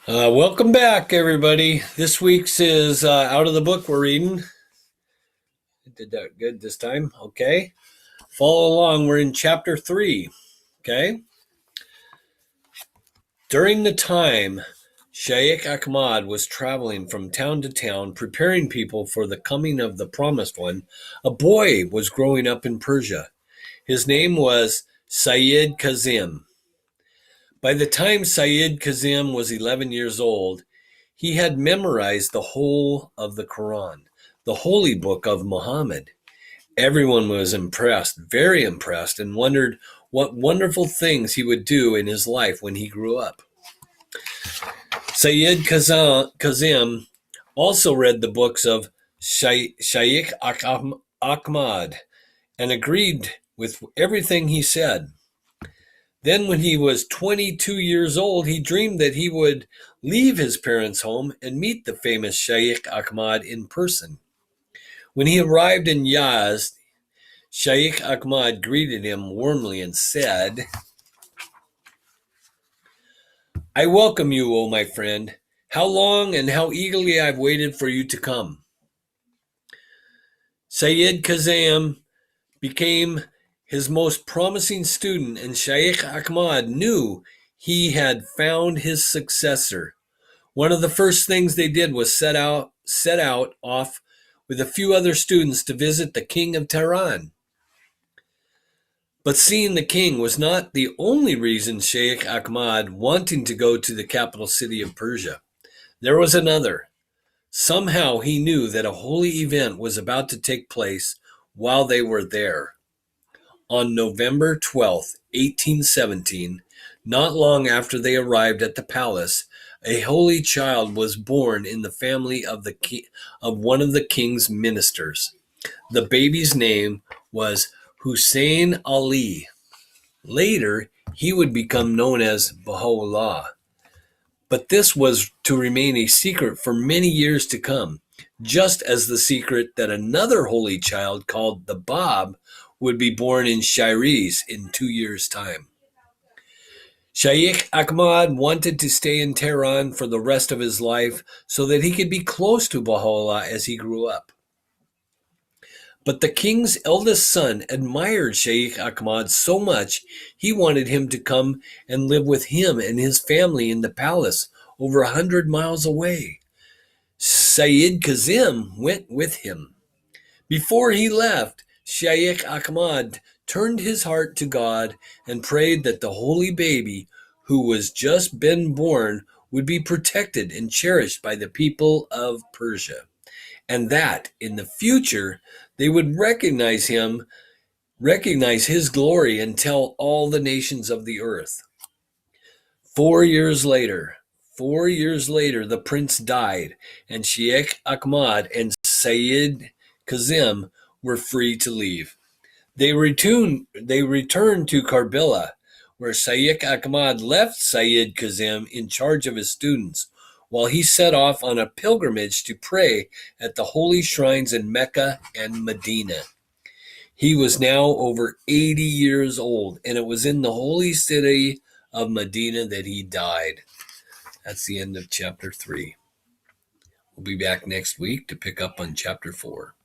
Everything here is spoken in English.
Welcome back, everybody. This week's is out of the book we're reading. Did that good this time. Okay. Follow along. We're in chapter 3. Okay. During the time Shaykh Ahmad was traveling from town to town, preparing people for the coming of the Promised One, a boy was growing up in Persia. His name was Siyyid Kazim. By the time Siyyid Kazim was 11 years old, he had memorized the whole of the Quran, the holy book of Muhammad. Everyone was impressed, very impressed, and wondered what wonderful things he would do in his life when he grew up. Siyyid Kazim also read the books of Shaykh Ahmad and agreed with everything he said. Then when he was 22 years old, he dreamed that he would leave his parents' home and meet the famous Shaykh Ahmad in person. When he arrived in Yazd, Shaykh Ahmad greeted him warmly and said, "I welcome you, O my friend. How long and how eagerly I've waited for you to come." Siyyid Kazim became his most promising student, and Shaykh Ahmad knew he had found his successor. One of the first things they did was set out off with a few other students to visit the king of Tehran. But seeing the king was not the only reason Shaykh Ahmad wanting to go to the capital city of Persia. There was another. Somehow he knew that a holy event was about to take place while they were there. On November 12th, 1817, not long after they arrived at the palace, a holy child was born in the family of one of the king's ministers. The baby's name was Husayn Ali. Later, he would become known as Baha'u'llah. But this was to remain a secret for many years to come, just as the secret that another holy child called the Bab would be born in Shiraz in 2 years' time. Shaykh Ahmad wanted to stay in Tehran for the rest of his life so that he could be close to Baha'u'llah as he grew up. But the king's eldest son admired Shaykh Ahmad so much he wanted him to come and live with him and his family in the palace over 100 miles away. Siyyid Kazim went with him. Before he left, Shaykh Ahmad turned his heart to God and prayed that the holy baby who was just been born would be protected and cherished by the people of Persia, and that in the future they would recognize his glory and tell all the nations of the earth. 4 years later, the prince died, and Shaykh Ahmad and Siyyid Kazim were free to leave. They returned to Karbala, where Shaykh Ahmad left Siyyid Kazim in charge of his students, while he set off on a pilgrimage to pray at the holy shrines in Mecca and Medina. He was now over 80 years old, and it was in the holy city of Medina that he died. That's the end of chapter 3. We'll be back next week to pick up on chapter 4.